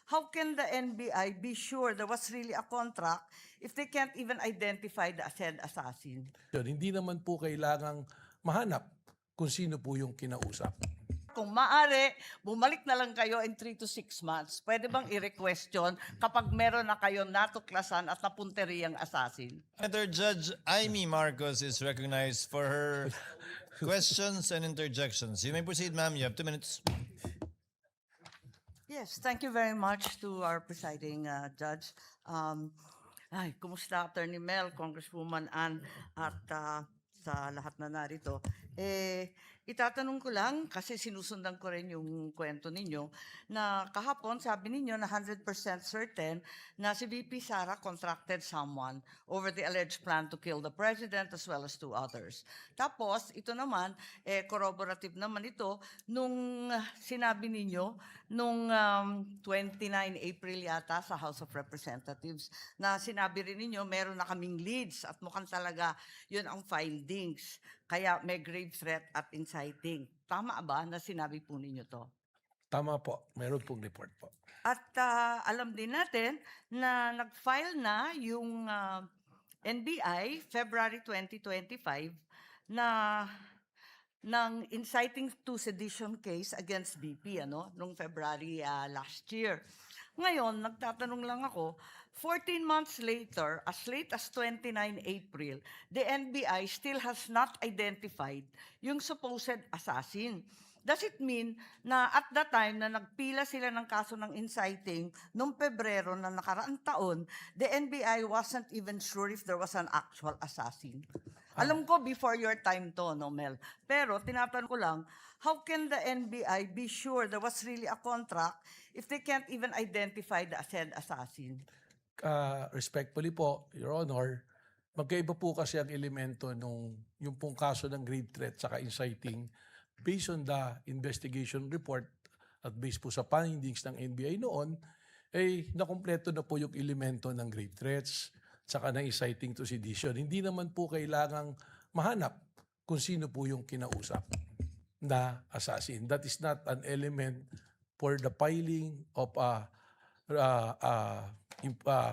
how can the NBI be sure there was really a contract if they can't even identify the said assassin? Hindi naman po kailangang mahanap kung sino po yung kinausap. Kung maaari, bumalik na lang kayo in 3 to 6 months. Pwede bang i-request yun kapag meron na kayo natuklasan at napunteriyang assassin? Senator Judge Amy Marcos is recognized for her questions and interjections. You may proceed, ma'am. You have 2 minutes. Yes, thank you very much to our presiding judge. Kumusta Attorney Mel, Congresswoman Ann, at sa lahat na narito. Itatanong ko lang, kasi sinusundan ko rin yung kwento ninyo, na kahapon sabi ninyo na 100% certain na si VP Sara contracted someone over the alleged plan to kill the president as well as 2 others. Tapos, ito naman, corroborative naman ito, nung sinabi ninyo, nung 29 April yata sa House of Representatives, na sinabi rin ninyo, meron na kaming leads at mukhang talaga yun ang findings. Kaya may grave threat at inciting. Tama ba na sinabi po ninyo to? Tama po, meron pong report po. At alam din natin na nag-file na yung NBI February 2025 na ng inciting to sedition case against BP nung February last year. Ngayon, nagtatanong lang ako, 14 months later, as late as 29 April, the NBI still has not identified yung supposed assassin. Does it mean na at that time na nagpila sila ng kaso ng inciting noong Pebrero na nakaraang taon, the NBI wasn't even sure if there was an actual assassin? Alam ko before your time to, no, Mel? Pero tinatanong ko lang, how can the NBI be sure there was really a contract if they can't even identify the said assassin? Respectfully po, Your Honor, magkaiba po kasi ang elemento nung yung pong kaso ng grave threat saka inciting based on the investigation report at based po sa findings ng NBI noon, nakumpleto na po yung elemento ng grave threats saka ng inciting to sedition. Hindi naman po kailangang mahanap kung sino po yung kinausap na assassin. That is not an element for the filing of a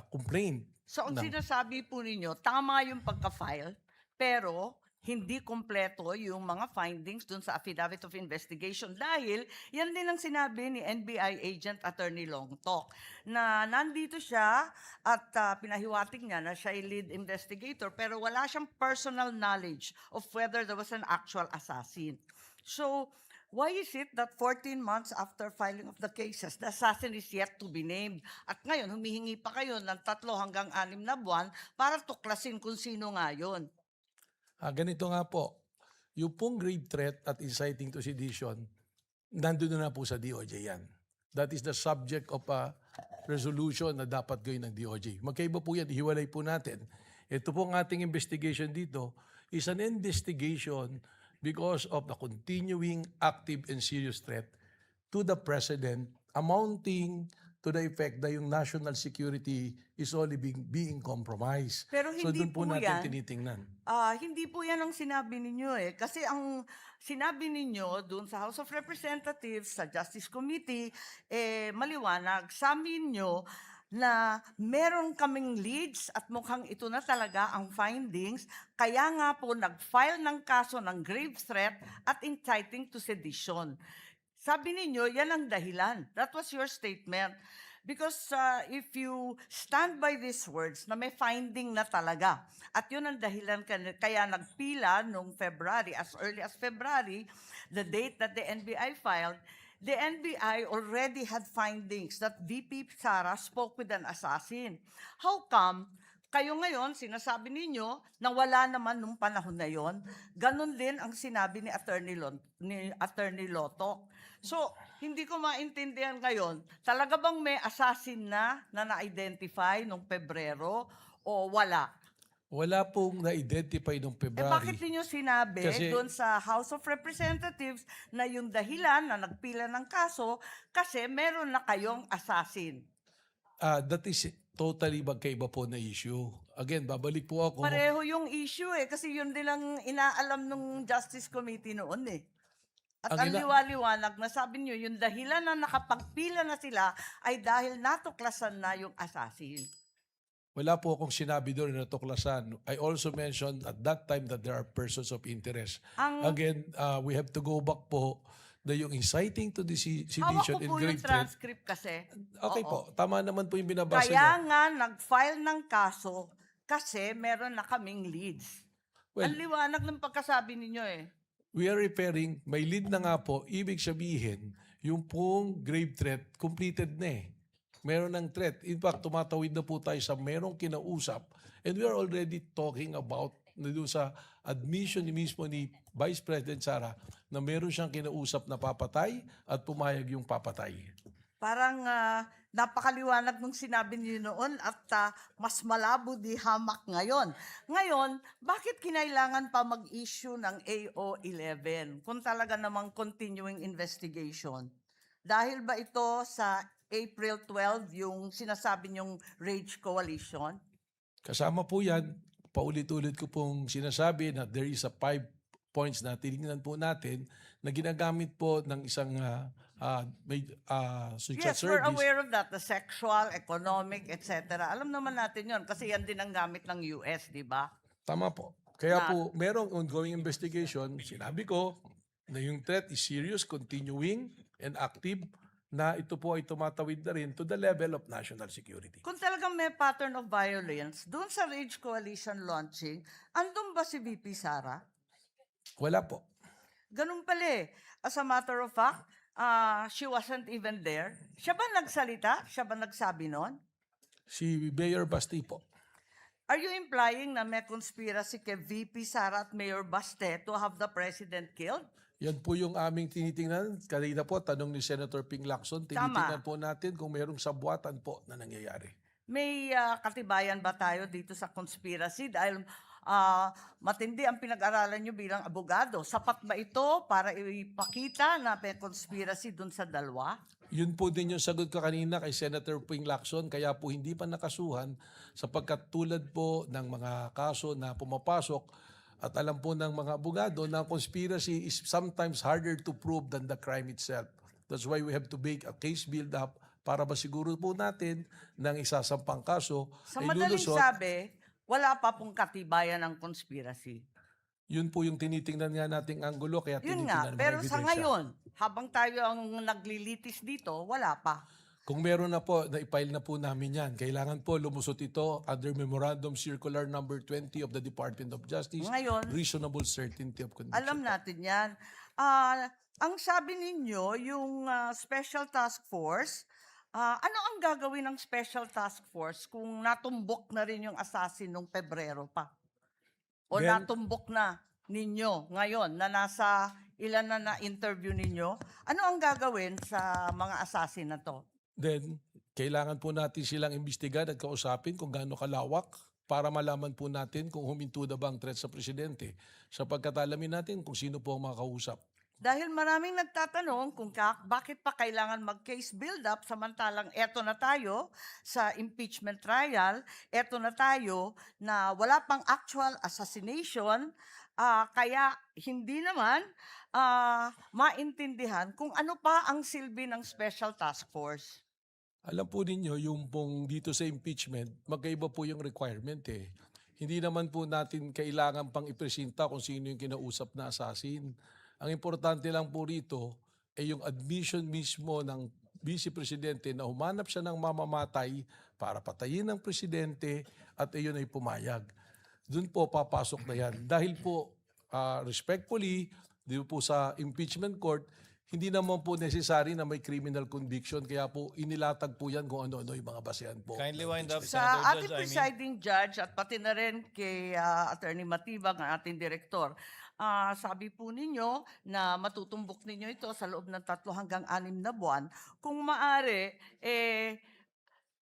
complaint. So ang sinasabi po ninyo, tama yung pagka-file, pero hindi kompleto yung mga findings dun sa affidavit of investigation dahil yan din ang sinabi ni NBI agent Attorney Longtok na nandito siya at pinahiwatig niya na siya ay lead investigator pero wala siyang personal knowledge of whether there was an actual assassin. So, why is it that 14 months after filing of the cases, the assassin is yet to be named? At ngayon, humihingi pa kayo ng 3 hanggang 6 na buwan para tuklasin kung sino nga yun. Ganito nga po, yung pong grave threat at inciting to sedition, nandun na po sa DOJ yan. That is the subject of a resolution na dapat gawin ng DOJ. Magkaiba po yan, hiwalay po natin. Ito pong ating investigation dito is an investigation because of the continuing active and serious threat to the President amounting to the effect na yung national security is only being compromised. Pero So hindi doon po po natin yan. tinitingnan. Hindi po yan ang sinabi ninyo Kasi ang sinabi ninyo doon sa House of Representatives, sa Justice Committee, maliwanag, sa amin nyo na meron kaming leads at mukhang ito na talaga ang findings. Kaya nga po nag-file ng kaso ng grave threat at inciting to sedition. Sabi ninyo, yan ang dahilan. That was your statement. Because if you stand by these words na may finding na talaga, at yun ang dahilan kaya nagpila noong February, as early as February, the date that the NBI filed, the NBI already had findings that VP Sara spoke with an assassin. How come kayo ngayon, sinasabi ninyo na wala naman nung panahon na yon? Ganon din ang sinabi ni Attorney Lotok. So, hindi ko maintindihan ngayon, talaga bang may assassin na na-identify nung Pebrero o wala? Wala pong na-identify noong February. Bakit niyo sinabi doon sa House of Representatives na yung dahilan na nagpila ng kaso kasi meron na kayong assassin? That is totally magkaiba po na issue. Again, babalik po ako. Pareho yung issue kasi yun din ang inaalam ng Justice Committee noon At Ang ang ina- liwaliwanag na sabi niyo, yung dahilan na nakapagpila na sila ay dahil natuklasan na yung assassin. Wala po akong sinabi doon na tuklasan. I also mentioned at that time that there are persons of interest. Ang Again, we have to go back po na yung inciting to the hawak sedition ko and po yung grave threat. transcript kasi. Okay Oo. po, tama naman po yung binabasa niyo. Kaya nga nag-file ng kaso kasi meron na kaming leads. Well, Ang liwanag ng pagkasabi ninyo eh. we are referring, may lead na nga po, ibig sabihin, yung pong grave threat, completed na eh. Meron ng threat. In fact, tumatawid na po tayo sa merong kinausap. And we are already talking about na doon sa admission ni mismo ni Vice President Sara na meron siyang kinausap na papatay at pumayag yung papatay. Parang napakaliwanag nung sinabi niyo noon at mas malabo di hamak ngayon. Ngayon, bakit kinailangan pa mag-issue ng AO11 kung talaga namang continuing investigation? Dahil ba ito sa April 12 yung sinasabi niyong Rage Coalition? Kasama po yan, paulit-ulit ko pong sinasabi na there is a 5 points na tinignan po natin na ginagamit po ng isang secret Yes, we're service. aware of that. The sexual, economic, etc. Alam naman natin yon kasi yan din ang gamit ng US, di ba? Tama po. Kaya Na- po, merong ongoing investigation. Sinabi ko na yung threat is serious, continuing, and active, na ito po ay tumatawid na rin to the level of national security. Kung talagang may pattern of violence, doon sa Rage Coalition launching, andun ba si VP Sara? Wala po. Ganun pala eh. As a matter of fact, she wasn't even there. Siya ba nagsalita? Siya ba nagsabi nun? Si Mayor Basti po. Are you implying na may conspiracy kay VP Sara at Mayor Baste to have the president killed? Yan po yung aming tinitingnan. Kanina po, tanong ni Senator Ping Lacson, tinitingnan po natin kung mayroong sabwatan po na nangyayari. May katibayan ba tayo dito sa conspiracy? Dahil matindi ang pinag-aralan nyo bilang abogado. Sapat ba ito para ipakita na may conspiracy dun sa dalawa? Yun po din yung sagot ko kanina kay Senator Ping Lacson, kaya po hindi pa nakasuhan sapagkat tulad po ng mga kaso na pumapasok at alam po ng mga abogado na conspiracy is sometimes harder to prove than the crime itself. That's why we have to make a case build-up para masiguro po natin ng isasampang kaso Sa ay madaling lulusot. sabi, wala pa pong katibayan ng conspiracy. Yun po yung tinitingnan nga nating anggulo kaya Yun tinitingnan nga, ng mga pero sa ebidensya. ngayon, habang tayo ang naglilitis dito, wala pa. Kung meron na po, na-file na po namin yan. Kailangan po lumusot ito under Memorandum Circular Number 20 of the Department of Justice. Ngayon, Reasonable certainty of conviction. alam natin yan. Ang sabi ninyo, yung Special Task Force, ano ang gagawin ng Special Task Force kung natumbok na rin yung assassin nung Pebrero pa? O Then- natumbok na ninyo ngayon na nasa ilan na na-interview ninyo? Ano ang gagawin sa mga assassin na to? Then, kailangan po natin silang imbestigan at kausapin kung gaano kalawak para malaman po natin kung huminto na ba ang threat sa presidente. Sapagkat alamin natin kung sino po ang makakausap. Dahil maraming nagtatanong kung bakit pa kailangan mag-case build-up samantalang eto na tayo sa impeachment trial, eto na tayo na wala pang actual assassination, kaya hindi naman maintindihan kung ano pa ang silbi ng Special Task Force. Alam po ninyo, yung pong dito sa impeachment, magkaiba po yung requirement eh. Hindi naman po natin kailangan pang ipresenta kung sino yung kinausap na assassin. Ang importante lang po rito ay yung admission mismo ng Vice Presidente na humanap siya ng mamamatay para patayin ng Presidente at iyon ay pumayag. Doon po papasok na yan. Dahil po, respectfully, dito po sa impeachment court, hindi naman po necessary na may criminal conviction. Kaya po inilatag po yan kung ano-ano yung mga basehan po. Kindly wind up, Sa Senator ating Judge Amy. presiding judge at pati na rin kay Attorney Matibag, ang ating direktor, sabi po ninyo na matutumbok ninyo ito sa loob ng 3 hanggang 6 na buwan. Kung maaari,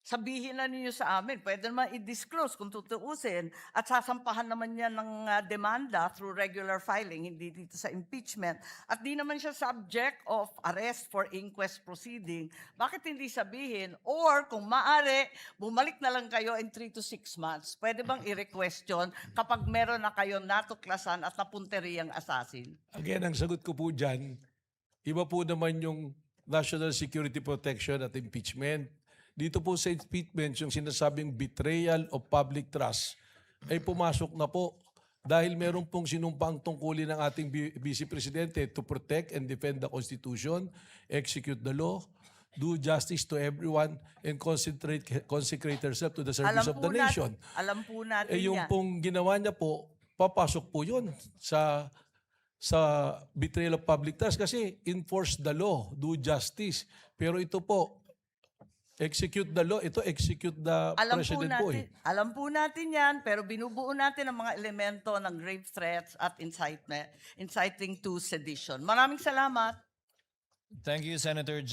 sabihin na ninyo sa amin, pwede naman i-disclose kung tutuusin at sasampahan naman yan ng demanda through regular filing, hindi dito sa impeachment. At di naman siya subject of arrest for inquest proceeding. Bakit hindi sabihin? Or kung maaari, bumalik na lang kayo in 3 to 6 months. Pwede bang i-requestion kapag meron na kayo natuklasan at napunteriyang assassin? Again, ang sagot ko po dyan, Iba po naman yung national security protection at impeachment. Dito po sa impeachment, yung sinasabing betrayal of public trust ay pumasok na po dahil meron pong sinumpang tungkulin ng ating Vice Presidente to protect and defend the Constitution, execute the law, do justice to everyone, and consecrate herself to the service of the nation. Alam po natin Yung yan. pong ginawa niya po, papasok po yun sa betrayal of public trust kasi enforce the law, do justice. Pero ito po, execute the law, ito execute the president po eh. Alam po natin yan, pero binubuo natin ang mga elemento ng grave threats at inciting to sedition. Maraming salamat. Thank you, Senator